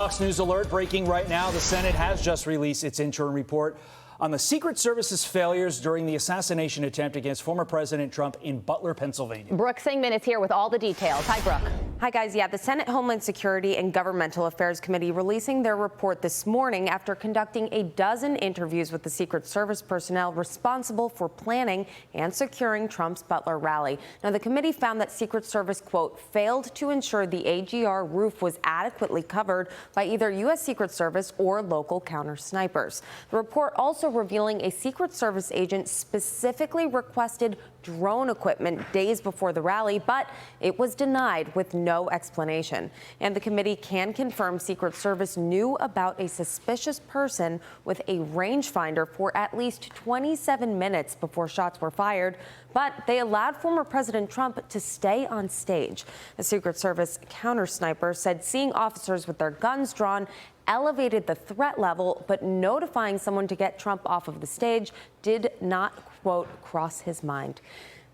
Fox News alert breaking right now. The Senate has just released its interim report on the Secret Service's failures during the assassination attempt against former President Trump in Butler, Pennsylvania. Brooke Singman is here with all the details. Hi, Brooke. Hi, guys. Yeah, the Senate Homeland Security and Governmental Affairs Committee releasing their report this morning after conducting a dozen interviews with the Secret Service personnel responsible for planning and securing Trump's Butler rally. Now, the committee found that Secret Service, quote, failed to ensure the AGR roof was adequately covered by either U.S. Secret Service or local counter snipers. The report also revealing a Secret Service agent specifically requested drone equipment days before the rally, but it was denied with no explanation. And the committee can confirm Secret Service knew about a suspicious person with a rangefinder for at least 27 minutes before shots were fired, but they allowed former President Trump to stay on stage. A Secret Service counter sniper said seeing officers with their guns drawn elevated the threat level, but notifying someone to get Trump off of the stage did not, quote, cross his mind.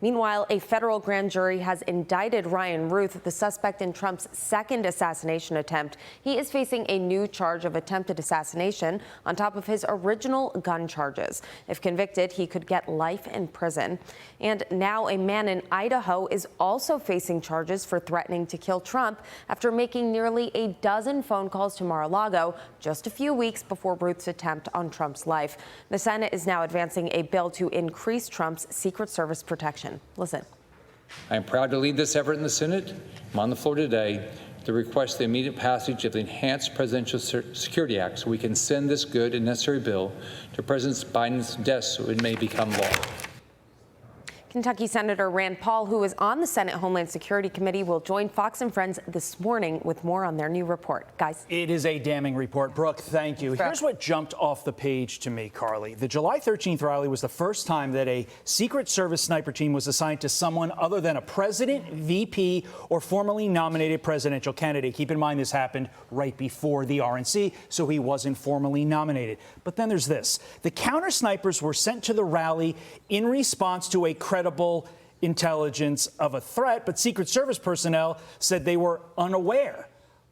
Meanwhile, a federal grand jury has indicted Ryan Ruth, the suspect in Trump's second assassination attempt. He is facing a new charge of attempted assassination on top of his original gun charges. If convicted, he could get life in prison. And now a man in Idaho is also facing charges for threatening to kill Trump after making nearly a dozen phone calls to Mar-a-Lago just a few weeks before Ruth's attempt on Trump's life. The Senate is now advancing a bill to increase Trump's Secret Service protection. Listen. I am proud to lead this effort in the Senate. I'm on the floor today to request the immediate passage of the Enhanced Presidential Security Act so we can send this good and necessary bill to President Biden's desk so it may become law. Kentucky Senator Rand Paul, who is on the Senate Homeland Security Committee, will join Fox and Friends this morning with more on their new report. Guys. It is a damning report. Brooke, thank you. Here's what jumped off the page to me, Carly. The July 13th rally was the first time that a Secret Service sniper team was assigned to someone other than a president, VP, or formerly nominated presidential candidate. Keep in mind this happened right before the RNC, so he wasn't formally nominated. But then there's this. The counter snipers were sent to the rally in response to a credible intelligence of a threat, but Secret Service personnel said they were unaware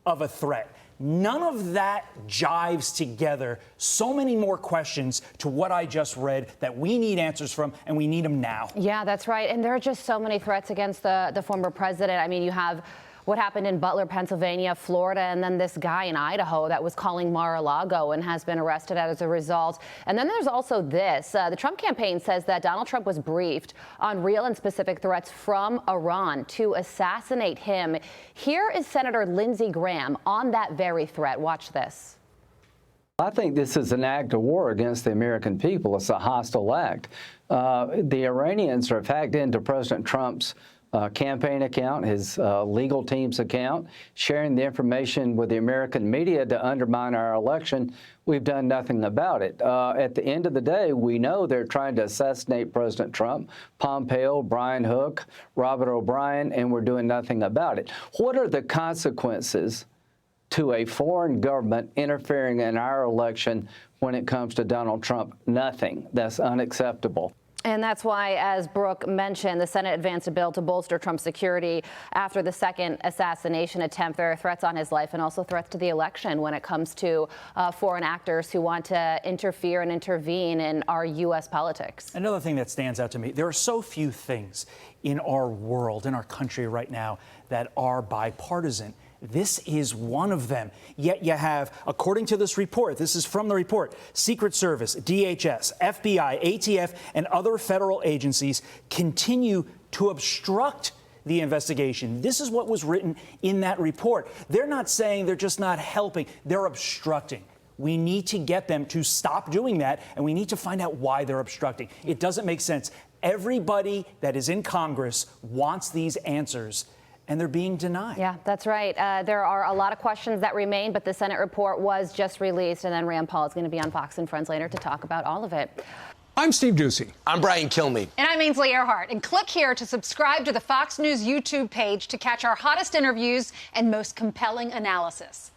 of a threat. None of that jives together. So many more questions to what I just read that we need answers from, and we need them now. Yeah, that's right. And there are just so many threats against the former president. I mean, you have what happened in Butler, Pennsylvania, Florida, and then this guy in Idaho that was calling Mar-a-Lago and has been arrested as a result. And then there's also this. The Trump campaign says that Donald Trump was briefed on real and specific threats from Iran to assassinate him. Here is Senator Lindsey Graham on that very threat. Watch this. I think this is an act of war against the American people. It's a hostile act. The Iranians have hacked into President Trump's campaign account, his legal team's account, sharing the information with the American media to undermine our election. We've done nothing about it. At the end of the day, we know they're trying to assassinate President Trump, Pompeo, Brian Hook, Robert O'Brien, and we're doing nothing about it. What are the consequences to a foreign government interfering in our election when it comes to Donald Trump? Nothing. That's unacceptable. And that's why, as Brooke mentioned, the Senate advanced a bill to bolster Trump's security after the second assassination attempt. There are threats on his life and also threats to the election when it comes to foreign actors who want to interfere and intervene in our U.S. politics. Another thing that stands out to me, there are so few things in our world, in our country right now, that are bipartisan. This is one of them. Yet you have, according to this report, this is from the report, Secret Service, DHS, FBI, ATF, and other federal agencies continue to obstruct the investigation. This is what was written in that report. They're not saying they're just not helping. They're obstructing. We need to get them to stop doing that, and we need to find out why they're obstructing. It doesn't make sense. Everybody that is in Congress wants these answers, and they're being denied. Yeah, that's right. There are a lot of questions that remain, but the Senate report was just released, and then Rand Paul is going to be on Fox and Friends later to talk about all of it. I'm Steve Doocy. I'm Brian Kilmeade. And I'm Ainsley Earhart. And click here to subscribe to the Fox News YouTube page to catch our hottest interviews and most compelling analysis.